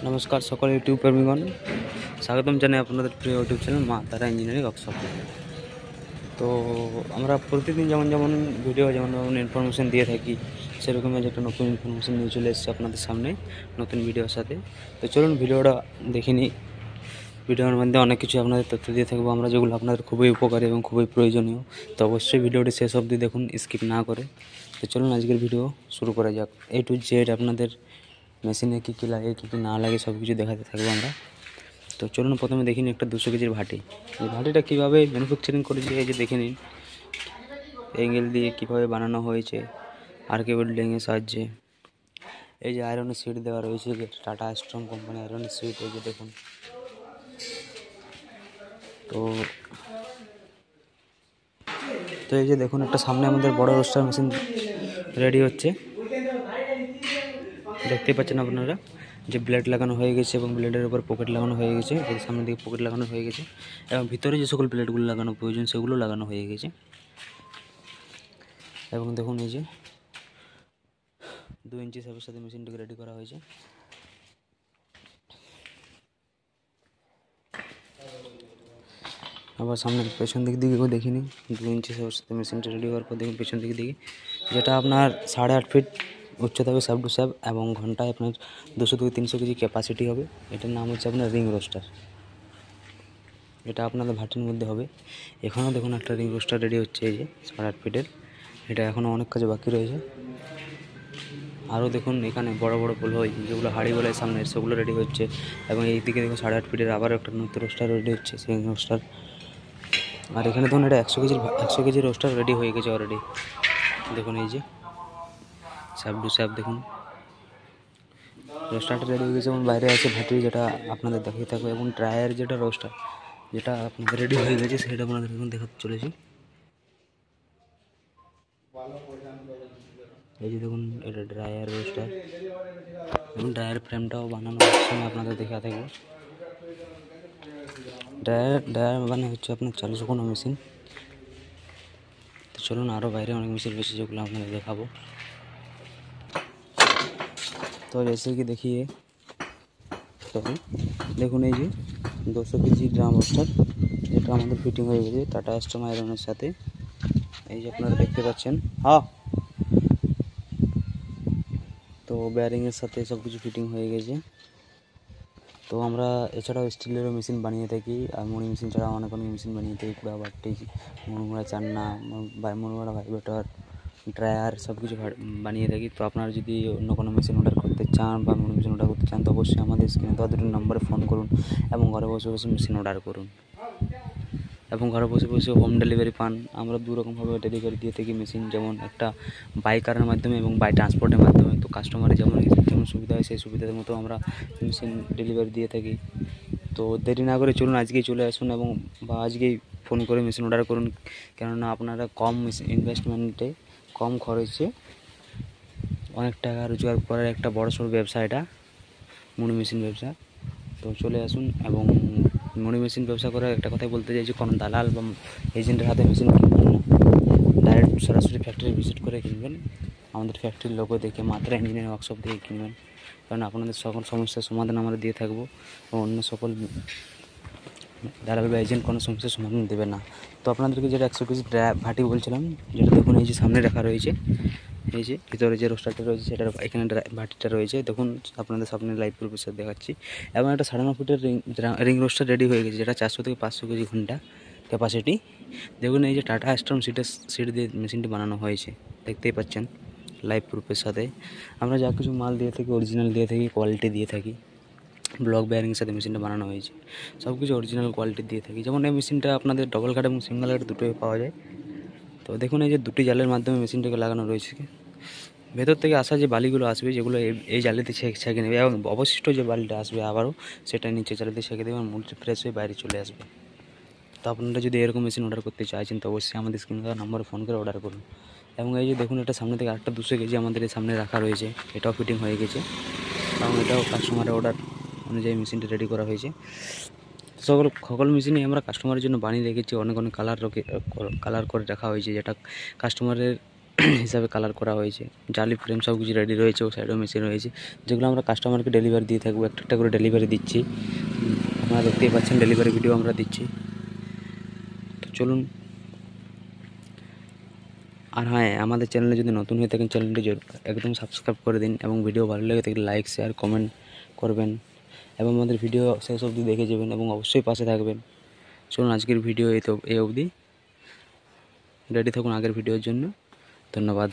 नमस्कार सकल यूट्यूब प्रेमीगण स्वागतम जानाई अपन प्रिय यूट्यूब चैनल मा तारा इंजिनियरिंग वर्कशॉप। तो আমরা প্রতিদিন যেমন যেমন ভিডিও যেমন যেমন ইনফরমেশন দিয়ে থাকি সেরকম একটা নতুন ইনফরমেশন নিয়ে চলে এসেছে আপনাদের সামনে নতুন ভিডিওর সাথে। তো চলুন ভিডিওটা দেখে নিই। ভিডিওর মধ্যে অনেক কিছু আপনাদের তথ্য দিয়ে থাকবো আমরা, যেগুলো আপনাদের খুবই উপকারী এবং খুবই প্রয়োজনীয়। তো অবশ্যই ভিডিওটি শেষ অবধি দেখুন, স্কিপ না করে। তো চলুন আজকের ভিডিও শুরু করা যাক। A to Z আপনাদের মেশিনে কী কী লাগে কী কী না লাগে সব কিছু দেখাতে থাকবো আমরা। তো চলুন প্রথমে দেখে নিন একটা 200 কেজির ভাটি। এই ভাটিটা কীভাবে ম্যানুফ্যাকচারিং করেছে এই যে দেখে নিন, এঙ্গেল দিয়ে কীভাবে বানানো হয়েছে আরকে ওয়েল্ডিংয়ের সাহায্যে। এই যে আয়রনের সিট দেওয়া রয়েছে, যে টাটা স্ট্রং কোম্পানি আয়রনের সিট, এই যে দেখুন। তো এই যে দেখুন একটা সামনে আমাদের বড় রোস্টার মেশিন রেডি হচ্ছে, দেখতে পাচ্ছেন আপনারা যে ব্লেড লাগানো হয়ে গেছে এবং ব্লেডের উপর পকেট লাগানো হয়ে গেছে, এর সামনে দিকে পকেট লাগানো হয়ে গেছে এবং ভিতরে যে সকল ব্লেডগুলো লাগানো প্রয়োজন সেগুলো লাগানো হয়ে গেছে। এবং দেখুন এই যে 2 ইঞ্চি সাপের সাথে মেশিনটাকে রেডি করা হয়েছে। আবার সামনে পেছন দিক দিকেও দেখিনি, 2 ইঞ্চি সাপের সাথে মেশিনটা রেডি করার পর দেখুন পেছন দিকে যেটা আপনার 8.5 ফিট উচ্চতা হবে স্যাপ টু স্যাপ এবং ঘন্টায় আপনার 200 থেকে 300 কেজি ক্যাপাসিটি হবে। এটার নাম হচ্ছে আপনার রিং রোস্টার। এটা আপনাদের ভাটির মধ্যে হবে। এখানেও দেখুন একটা রিং রোস্টার রেডি হচ্ছে, এই যে 8.5 ফিটের। এটা এখনও অনেক কাজে বাকি রয়েছে। আরও দেখুন এখানে বড় বড় পোল হয় যেগুলো হাড়ি বলে সামনে, সেগুলো রেডি হচ্ছে। এবং এই দিকে দেখুন 8.5 ফিটের আবার একটা নতুন রোস্টার রেডি হচ্ছে, সেই রোস্টার। আর এখানে দেখুন এটা 100 কেজির রোস্টার রেডি হয়ে গেছে অলরেডি। দেখুন এই যে স্যাপ টু স্যাপ দেখুন রোস্টারটা রেডি হয়ে গেছে এবং বাইরে আছে ভাটি, যেটা আপনাদের দেখিয়ে থাকবে। এবং ড্রায়ার যেটা রোস্টার যেটা আপনাদের রেডি হয়ে গেছে সেটা আপনাদের এখন দেখাতে চলেছি। এই যে দেখুন এটা ড্রায়ার রোস্টার এবং ড্রায়ার ফ্রেমটাও বানানো হচ্ছে, আমি আপনাদের দেখা থাকবো। ড্রায়ার মানে হচ্ছে আপনার 40 কোনো মেশিন। তো চলুন আরও বাইরে অনেক মেশিন রয়েছে যেগুলো আপনাদের দেখাবো। তো जैसे कि देखिए দেখুন এই যে 200 কেজি ড্রাম রোস্টার, যেটা আমাদের ফিটিং হয়ে গেছে টাটা স্ট্রং আয়রনের সাথে। এই যে আপনারা দেখতে পাচ্ছেন, হ্যাঁ। তো বেয়ারিংয়ের সাথে সব কিছু ফিটিং হয়ে গেছে। তো আমরা এছাড়াও স্টিলেরও মেশিন বানিয়ে থাকি, আর মুড়ি মেশিন ছাড়াও অনেক অনেক মেশিন বানিয়ে থাকি। কুড়া বাটি, মুড়মুড়া চান্না, মুড়মুড়া ভাইব্রেটর, ড্রায়ার সব কিছু বানিয়ে থাকি। তো আপনারা যদি অন্য কোনো মেশিন অর্ডার করতে চান বা মুড়ি মেশিন অর্ডার করতে চান তো অবশ্যই আমাদের স্ক্রিনে দেওয়া দুটো নম্বরে ফোন করুন এবং ঘরে বসে বসে মেশিন অর্ডার করুন। এবং ঘরে বসে বসে হোম ডেলিভারি পান। আমরা দুরকমভাবে ডেলিভারি দিয়ে থাকি মেশিন, যেমন একটা বাই কারের মাধ্যমে এবং বাই ট্রান্সপোর্টের মাধ্যমে। তো কাস্টমারের যেমন সুবিধা হয় সেই সুবিধার মতো আমরা মেশিন ডেলিভারি দিয়ে থাকি। তো দেরি না করে চলুন আজকেই চলে আসুন এবং বা আজকেই ফোন করে মেশিন অর্ডার করুন, কেননা আপনারা কম ইনভেস্টমেন্টে কম খরচে অনেক টাকা রোজগার করার একটা বড়সড় ব্যবসা এটা, মুড়ি মেশিন ব্যবসা। তো চলে আসুন। এবং মুড়ি মেশিন ব্যবসা করার একটা কথাই বলতে চাই যে কোনো দালাল বা এজেন্টের হাতে মেশিন কিনবেন না, ডাইরেক্ট সরাসরি ফ্যাক্টরি ভিজিট করে কিনবেন। আমাদের ফ্যাক্টরির লোগো দেখে মাত্রা ইঞ্জিনিয়ারিং ওয়ার্কশপ থেকে কিনবেন, কারণ আপনাদের সকল সমস্যার সমাধান আমরা দিয়ে থাকবো এবং অন্য সকল দালাল বা এজেন্ট কোনো সমস্যার সমাধান দেবে না। তো আপনাদেরকে যেটা 100 কেজি ভাটি বলছিলাম, যেটা দেখুন এই যে সামনে রাখা রয়েছে, এই যে ভিতরে যে রোস্টারটা রয়েছে সেটার এখানে ভাটিটা রয়েছে দেখুন, আপনাদের সামনে লাইভ প্রুফের সাথে দেখাচ্ছি। এবং একটা 9.5 ফিটের রিং রোস্টার রেডি হয়ে গেছে, যেটা 400 থেকে 500 কেজি ঘন্টা ক্যাপাসিটি। দেখুন এই যে টাটা স্ট্রং সিট দিয়ে মেশিনটি বানানো হয়েছে, দেখতেই পাচ্ছেন লাইভ প্রুফের সাথে। আমরা যা কিছু মাল দিয়ে থাকি অরিজিনাল দিয়ে থাকি, কোয়ালিটি দিয়ে থাকি। ব্লক বেয়ারিংয়ের সাথে মেশিনটা বানানো হয়েছে, সব কিছু অরিজিনাল কোয়ালিটি দিয়ে থাকি। যেমন এই মেশিনটা আপনাদের ডবল কাট এবং সিঙ্গেল কাট দুটোই পাওয়া যায়। তো দেখুন এই যে দুটি জালের মাধ্যমে মেশিনটাকে লাগানো রয়েছে। ভেতর থেকে আসা যে বালিগুলো আসবে, যেগুলো এই জালিতে ছেঁকে নেবে এবং অবশিষ্ট যে বালিটা আসবে আবারও সেটা নিচে জালিতে ছেঁকে দেবে এবং মুড়ি ফ্রেশ হয়ে বাইরে চলে আসবে। তো আপনারা যদি এরকম মেশিন অর্ডার করতে চাইছেন তো অবশ্যই আমাদের স্ক্রিনে দেওয়া নম্বরে ফোন করে অর্ডার করুন। এবং এই যে দেখুন এটা সামনে থেকে আরেকটা 200 কেজি আমাদের এই সামনে রাখা রয়েছে, এটাও ফিটিং হয়ে গেছে এবং এটাও কাস্টমারের অর্ডার অনুযায়ী মেশিনটা রেডি করা হয়েছে। সকল মেশিনই আমরা কাস্টমারের জন্য বানিয়ে রেখেছি, অনেক অনেক কালার করে রাখা হয়েছে, যেটা কাস্টমারের হিসাবে কালার করা হয়েছে। জালি ফ্রেম সব কিছু রেডি রয়েছে, ও সাইডেও মেশিন রয়েছে, যেগুলো আমরা কাস্টমারকে ডেলিভারি দিয়ে থাকবো। একটা একটা করে ডেলিভারি দিচ্ছি, আপনারা দেখতেই পাচ্ছেন ডেলিভারি ভিডিও আমরা দিচ্ছি। তো চলুন। আর হ্যাঁ, আমাদের চ্যানেলে যদি নতুন হয়ে থাকেন চ্যানেলটি একদম সাবস্ক্রাইব করে দিন, এবং ভিডিও ভালো লেগে থাকলে লাইক শেয়ার কমেন্ট করবেন, এবং আমাদের ভিডিও শেষ অবধি দেখে যাবেন এবং অবশ্যই পাশে থাকবেন। চলুন, আজকের ভিডিও এই অবধি। রেডি থাকুন আগের ভিডিওর জন্য। ধন্যবাদ।